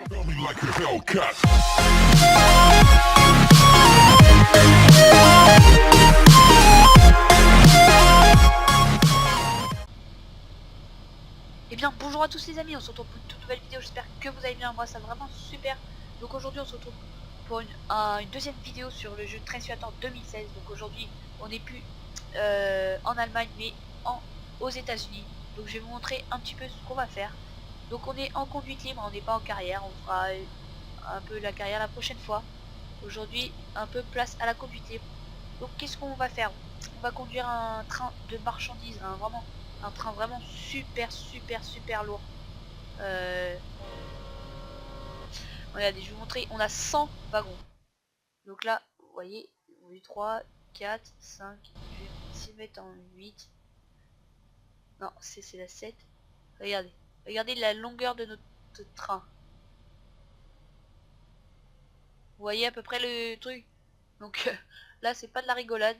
Et bien bonjour à tous les amis, on se retrouve pour une toute nouvelle vidéo, j'espère que vous allez bien, moi ça va vraiment super. Donc aujourd'hui on se retrouve pour une deuxième vidéo sur le jeu Train Simulator 2016. Donc aujourd'hui on n'est plus en Allemagne mais aux États-Unis. Donc je vais vous montrer un petit peu ce qu'on va faire. Donc on est en conduite libre, on n'est pas en carrière, on fera un peu la carrière la prochaine fois. Aujourd'hui un peu place à la conduite libre. Donc qu'est-ce qu'on va faire? On va conduire un train de marchandises, un train vraiment super lourd. Regardez, je vais vous montrer, on a 100 wagons. Donc là, vous voyez, 3, 4, 5, je vais essayer de mettre en 8. Non, c'est la 7. Regardez, regardez la longueur de notre train. Vous voyez à peu près le truc. Donc là, c'est pas de la rigolade.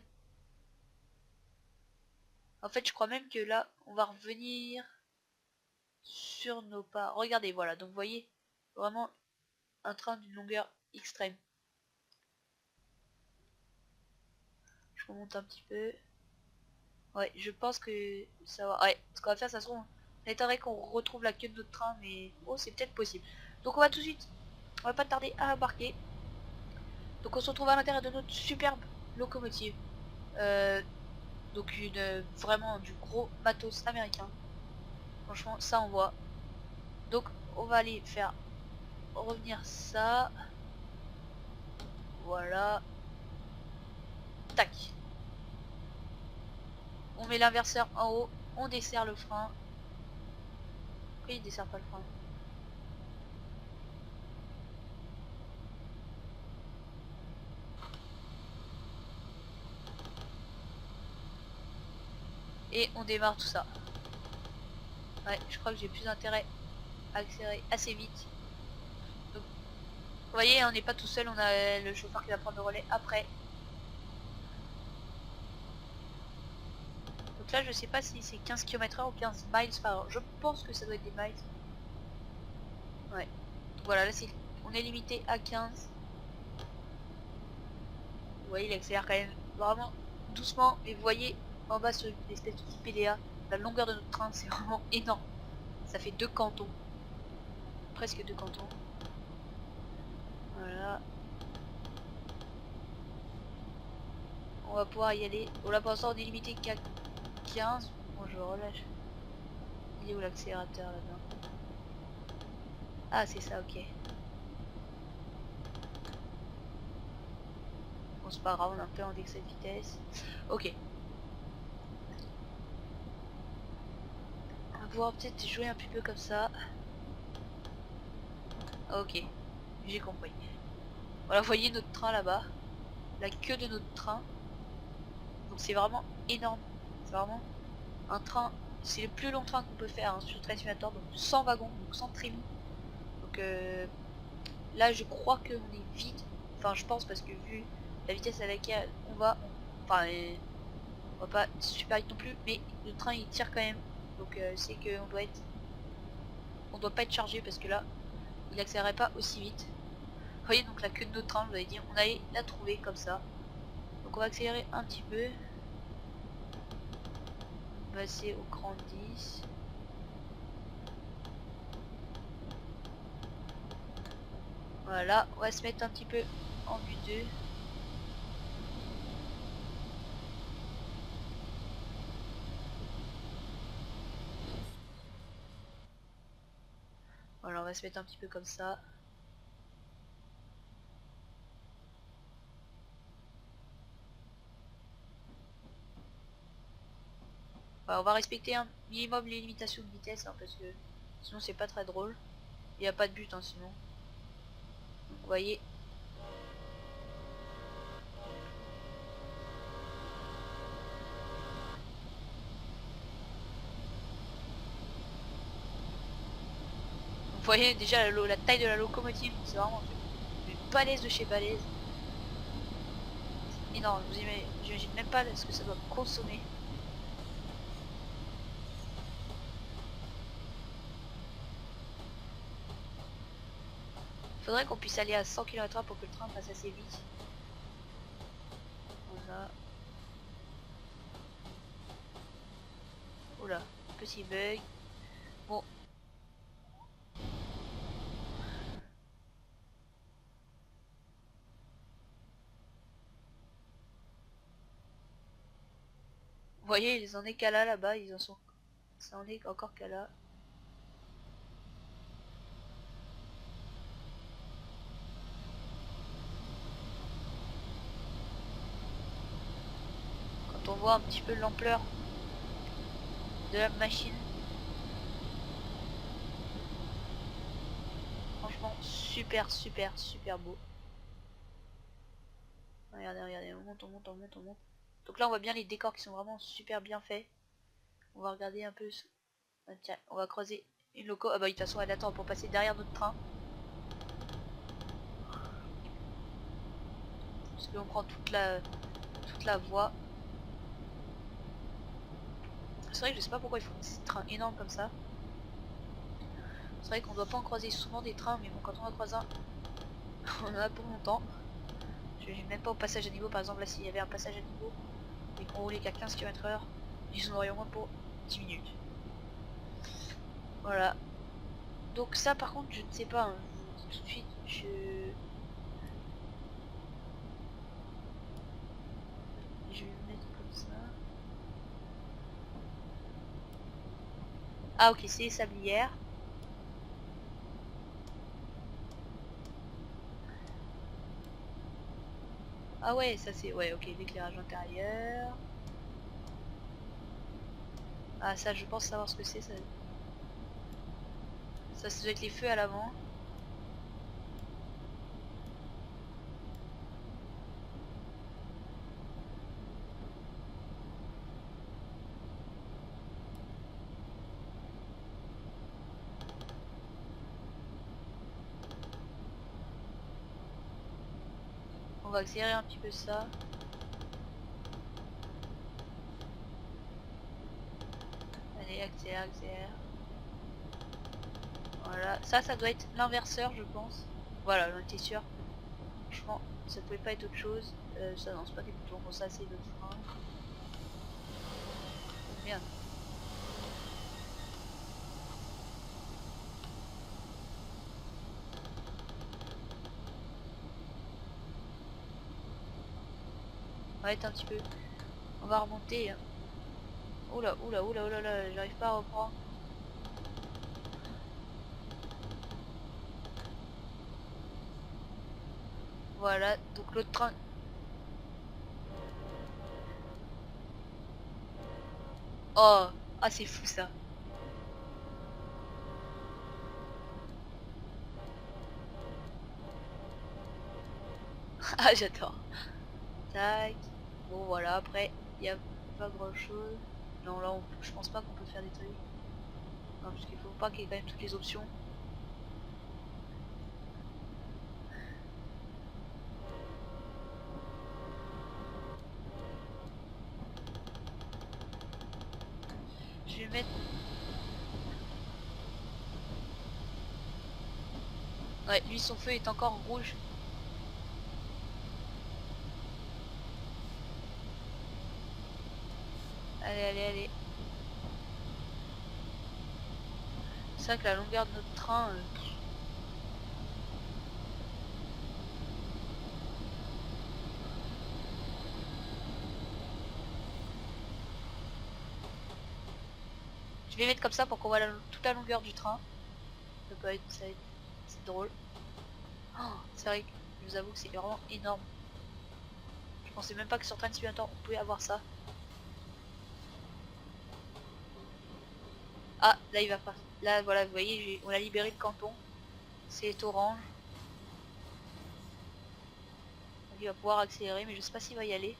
En fait, je crois même que là, on va revenir sur nos pas. Regardez, voilà. Donc, vous voyez, vraiment un train d'une longueur extrême. Je remonte un petit peu. Ouais, je pense que ça va. Ouais, ce qu'on va faire, ça se trouve, ça m'étonnerait qu'on retrouve la queue de notre train, mais oh, c'est peut-être possible. Donc, on va tout de suite, on va pas tarder à embarquer. Donc, on se retrouve à l'intérieur de notre superbe locomotive. Donc, vraiment du gros matos américain. Franchement, ça on voit. Donc, on va aller faire revenir ça. Voilà. Tac. On met l'inverseur en haut. On desserre le frein. Pourquoi il desserre pas le frein? Et on démarre tout ça. Ouais, je crois que j'ai plus intérêt à accélérer assez vite. Donc, vous voyez, on n'est pas tout seul. On a le chauffeur qui va prendre le relais après. Donc là, je sais pas si c'est 15 km/h ou 15 miles par heure. Je pense que ça doit être des miles. Ouais. Donc voilà, là, on est limité à 15. Vous voyez, il accélère quand même vraiment doucement. Et vous voyez, en bas sur l'espèce de petit PDA, la longueur de notre train, c'est vraiment énorme. Ça fait 2 cantons. Presque 2 cantons. Voilà. On va pouvoir y aller. Bon, là, pour l'instant, on est limité qu'à 15. Bon, je relâche. Il est où l'accélérateur là-dedans? Ah, c'est ça, ok. Bon, c'est pas grave, on a un peu en excès de vitesse. Ok. On va pouvoir peut-être jouer un petit peu comme ça. Ok, j'ai compris. Voilà, vous voyez notre train là-bas. La queue de notre train. Donc c'est vraiment énorme. C'est vraiment un train. C'est le plus long train qu'on peut faire hein, sur Train Simulator. Donc 100 wagons, donc 100 trémies. Donc là je crois qu'on est vite. Enfin je pense parce que vu la vitesse à laquelle on va. Enfin on va pas super vite non plus. Mais le train il tire quand même. Donc c'est qu'on doit être. On doit pas être chargé parce que là il accélérerait pas aussi vite. Vous voyez donc la queue de notre train, vous allez dire, on allait la trouver comme ça. Donc on va accélérer un petit peu. On va passer au cran 10. Voilà, on va se mettre un petit peu en vue 2. Voilà, on va se mettre un petit peu comme ça. Voilà, on va respecter un minimum les limitations de vitesse hein, parce que sinon c'est pas très drôle. Il n'y a pas de but hein, sinon. Donc vous voyez. Donc, vous voyez déjà la taille de la locomotive, c'est vraiment une balèze de chez balèze. C'est énorme, vous imaginez même pas ce que ça doit consommer. Faudrait qu'on puisse aller à 100 km/h pour que le train passe assez vite. Voilà. Oula, petit bug. Bon. Vous voyez, ils en est qu'à là-bas, ils en sont... Ça en est encore qu'à là. Quand on voit un petit peu l'ampleur de la machine. Franchement, super, super, super beau. Regardez, regardez, on monte, on monte, on monte, on monte. Donc là, on voit bien les décors qui sont vraiment super bien faits. On va regarder un peu... Ah, tiens, on va croiser une loco. Ah bah, de toute façon, elle attend pour passer derrière notre train. Parce qu'on prend toute la voie. C'est vrai que je sais pas pourquoi ils font des trains énormes comme ça. C'est vrai qu'on doit pas en croiser souvent des trains, mais bon, quand on en croise un, on en a pour longtemps. Je vais même pas au passage à niveau, par exemple là s'il y avait un passage à niveau et qu'on roulait qu'à 15 km/h, ils en auraient au moins pour 10 minutes. Voilà. Donc ça par contre je ne sais pas, hein, je vous dis tout de suite, je vais le mettre comme ça. Ah ok, c'est les sablières. Ah ouais, ça c'est... Ouais, ok, l'éclairage intérieur. Ah ça, je pense savoir ce que c'est, ça. Ça doit être les feux à l'avant. On va accélérer un petit peu ça. Allez, accélère, accélère. Voilà, ça doit être l'inverseur, je pense. Voilà, j'en étais sûr. Franchement, ça pouvait pas être autre chose. Ça, non, c'est pas des boutons. Bon, ça, c'est le frein. Oh, merde. On va être un petit peu. On va remonter. Hein. Oula, oula, oula, oula, oula, j'arrive pas à reprendre. Voilà, donc l'autre train. Oh, ah, c'est fou ça. Ah, j'adore. Tac. Bon, voilà, après, il n'y a pas grand chose. Non, là, je pense pas qu'on peut faire des trucs. Non, parce qu'il faut pas qu'il y ait quand même toutes les options. Je vais mettre... Ouais, lui, son feu est encore rouge. Allez, allez, allez. C'est vrai que la longueur de notre train... Je vais mettre comme ça pour qu'on voit toute la longueur du train. Ça peut être... C'est drôle. Oh, c'est vrai que je vous avoue que c'est vraiment énorme. Je pensais même pas que sur Train Simulator on pouvait avoir ça. Ah, là il va pas. Là voilà, vous voyez, on a libéré le canton. C'est orange. Donc il va pouvoir accélérer, mais je sais pas s'il va y aller.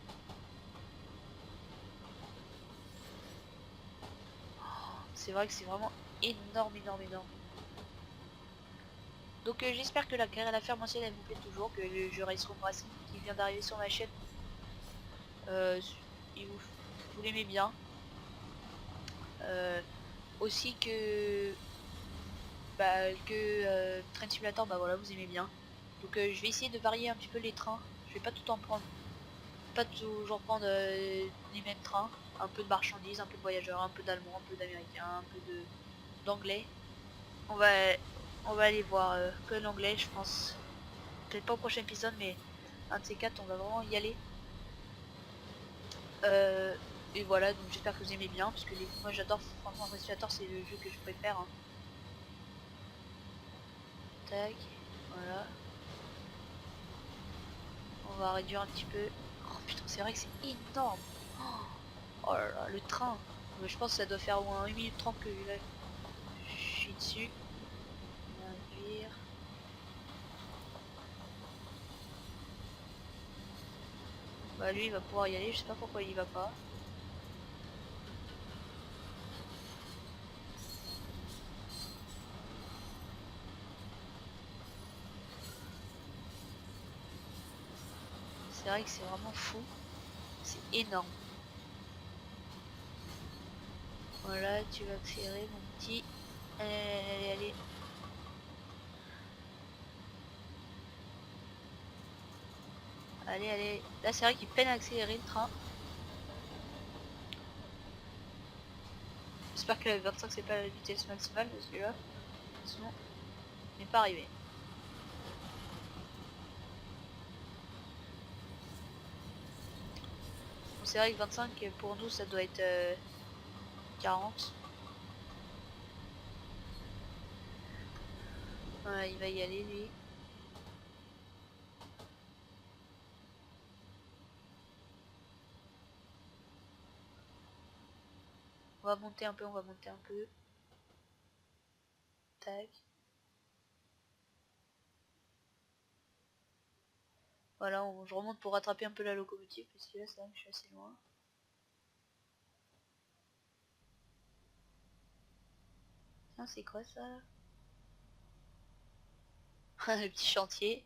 C'est vrai que c'est vraiment énorme, énorme, énorme. Donc j'espère que la carrière à la ferme ancienne elle vous plaît toujours, que le jeu Race Room Racing qui vient d'arriver sur ma chaîne, euh, vous l'aimez bien. Aussi que Train Simulator, bah voilà, vous aimez bien. Donc je vais essayer de varier un petit peu les trains. Je vais pas tout en prendre. Pas toujours prendre les mêmes trains. Un peu de marchandises, un peu de voyageurs, un peu d'allemands, un peu d'américains, un peu de d'anglais. On va on va aller voir que l'anglais, je pense. Peut-être pas au prochain épisode, mais un de ces quatre, on va vraiment y aller. Et voilà, donc j'espère que vous aimez bien, parce que moi j'adore, franchement Train Simulator c'est le jeu que je préfère. Hein. Tac, voilà. On va réduire un petit peu. Oh putain, c'est vrai que c'est énorme. Oh là là, le train. Mais je pense que ça doit faire au moins 1 minute 30 que là, je suis dessus. On va réduire. Bah lui il va pouvoir y aller, je sais pas pourquoi il y va pas. C'est vrai que c'est vraiment fou. C'est énorme. Voilà, tu vas accélérer mon petit. Allez, allez, allez. Allez, allez. Là c'est vrai qu'il peine à accélérer le train. J'espère que la 25 c'est pas la vitesse maximale parce que là, sinon, on n'est pas arrivé. Bon, c'est vrai que 25 pour nous ça doit être 40. Ouais, il va y aller lui. On va monter un peu, on va monter un peu. Tac. Voilà, je remonte pour rattraper un peu la locomotive parce que là c'est vrai que je suis assez loin. Tiens, c'est quoi ça là? Le petit chantier.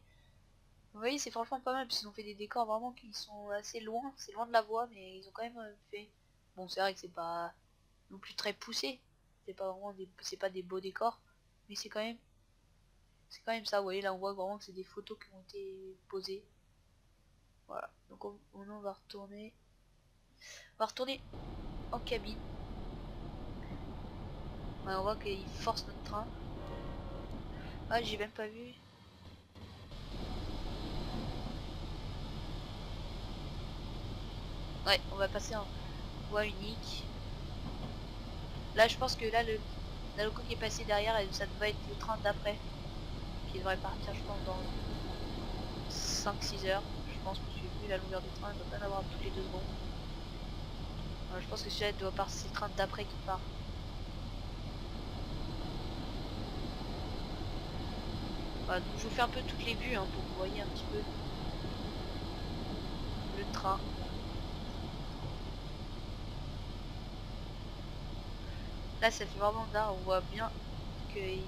Vous voyez, c'est franchement pas mal parce qu'ils ont fait des décors vraiment qui sont assez loin. C'est loin de la voie, mais ils ont quand même fait. Bon, c'est vrai que c'est pas non plus très poussé. C'est pas vraiment c'est pas des beaux décors, mais c'est quand même ça. Vous voyez, là on voit vraiment que c'est des photos qui ont été posées. Voilà. Donc on va retourner. On va retourner en cabine. Ouais, on voit qu'il force notre train. Ah, j'ai même pas vu. Ouais, on va passer en voie unique. Là, je pense que là, la loco qui est passée derrière, ça devrait être le train d'après. Qui devrait partir, je pense, dans 5-6 heures. Je pense que j'ai vu la longueur du train, il doit pas en avoir toutes les 2 secondes. Je pense que celui-là doit partir, c'est le train d'après qui part. Voilà, donc je vous fais un peu toutes les vues hein, pour que vous voyez un petit peu le train. Là, ça fait vraiment d'art, on voit bien qu'il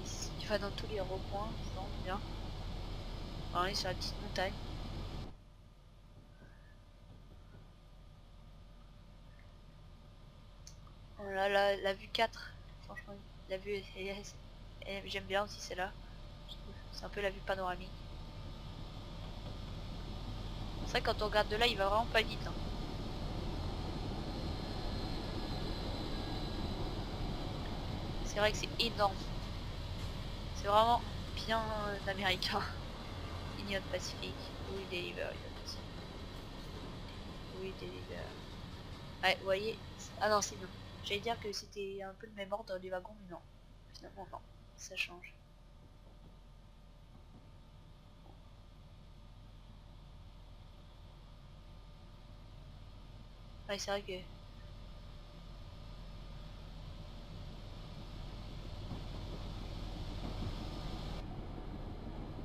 va dans tous les recoins, c'est vraiment bien. Alors, on est sur la petite montagne. Voilà, la vue 4, franchement, la vue, j'aime bien aussi celle-là. C'est un peu la vue panoramique. C'est vrai que quand on regarde de là, il va vraiment pas vite. Hein. C'est vrai que c'est énorme. C'est vraiment bien américain. Union Pacific, oui deliver, Union Pacific. Oui deliver. Ouais, vous voyez. Ah non, c'est non. J'allais dire que c'était un peu le même ordre des wagons, mais non. Finalement, non. Ça change. Ouais, c'est vrai que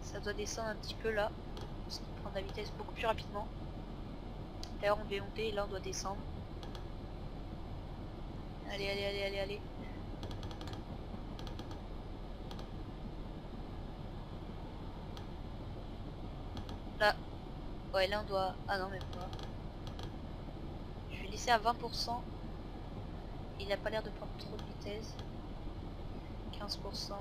ça doit descendre un petit peu là. Parce qu'il prend de la vitesse beaucoup plus rapidement. D'ailleurs, on devait monter et là, on doit descendre. Allez, allez, allez, allez, allez. Là. Ouais, là, on doit... Ah non, même pas. Je vais laisser à 20%. Il n'a pas l'air de prendre trop de vitesse. 15%.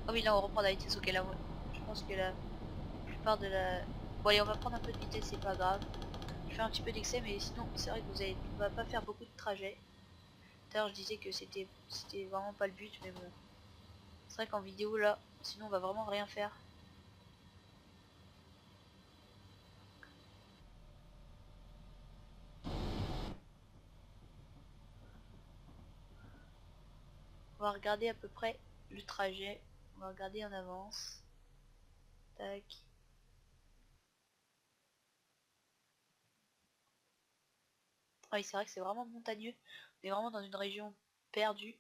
Ah oui, là on reprend la vitesse. Ok, là, ouais. Je pense que la plupart de la... Bon allez, on va prendre un peu de vitesse, c'est pas grave. Je fais un petit peu d'excès, mais sinon, c'est vrai que on va pas faire beaucoup de trajets. D'ailleurs, je disais que c'était vraiment pas le but, mais bon. C'est vrai qu'en vidéo, là, sinon on va vraiment rien faire. On va regarder à peu près le trajet. On va regarder en avance. Tac. Ah oui, c'est vrai que c'est vraiment montagneux. On est vraiment dans une région perdue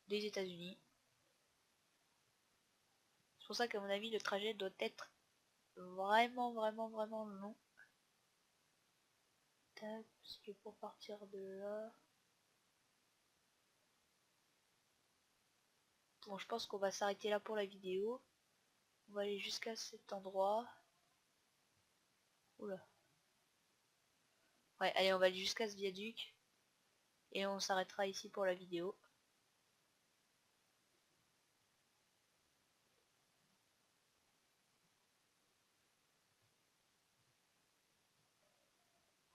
des États-Unis. C'est pour ça qu'à mon avis, le trajet doit être vraiment long. Tac, parce que pour partir de là... Bon, je pense qu'on va s'arrêter là pour la vidéo. On va aller jusqu'à cet endroit. Oula. Ouais, allez, on va aller jusqu'à ce viaduc. Et on s'arrêtera ici pour la vidéo.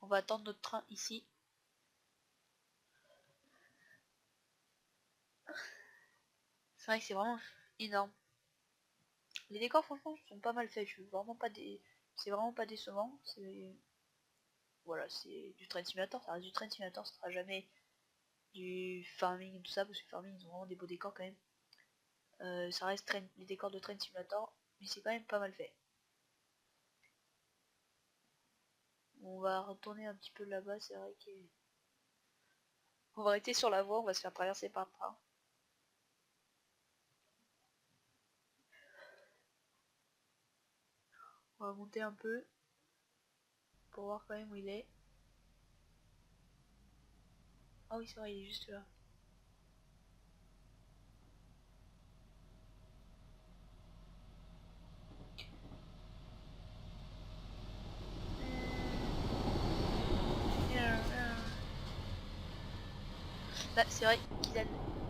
On va attendre notre train ici. C'est vrai que c'est vraiment énorme. Les décors franchement sont pas mal faits. Je suis vraiment pas des... C'est vraiment pas décevant. C'est... Voilà, c'est du train simulator. Ça reste du train simulator. Ce sera jamais du farming et tout ça. Parce que farming ils ont vraiment des beaux décors quand même. Ça reste les décors de train simulator. Mais c'est quand même pas mal fait. On va retourner un petit peu là-bas. C'est vrai que... On va arrêter sur la voie. On va se faire traverser par le train. On va monter un peu. Pour voir quand même où il est. Ah oui, c'est vrai, il est juste là. Là, c'est vrai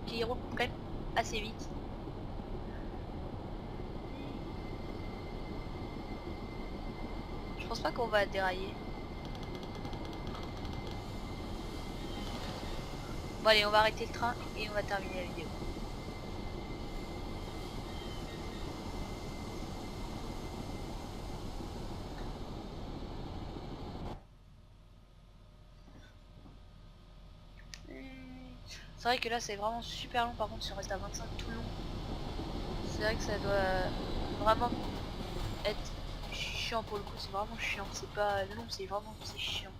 qu'il roule quand même assez vite. Je pense pas qu'on va dérailler. Bon allez, on va arrêter le train et on va terminer la vidéo. C'est vrai que là c'est vraiment super long, par contre si on reste à 25 tout le long, c'est vrai que ça doit vraiment être chiant pour le coup, c'est vraiment chiant, c'est pas long, c'est vraiment c'est chiant.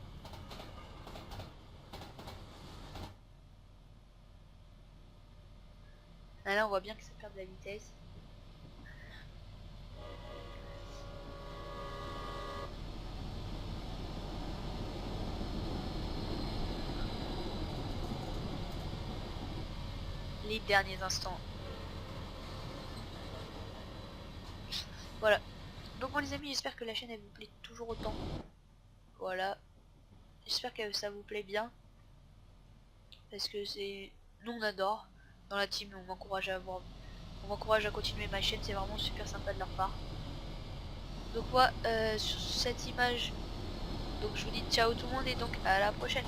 Là on voit bien que ça perd de la vitesse. Les derniers instants. Voilà. Donc bon les amis, j'espère que la chaîne elle vous plaît toujours autant. Voilà. J'espère que ça vous plaît bien. Parce que c'est... Nous on adore. Dans la team, on m'encourage à voir. On m'encourage à continuer ma chaîne, c'est vraiment super sympa de leur part. Donc moi, sur cette image, donc je vous dis ciao tout le monde et donc à la prochaine.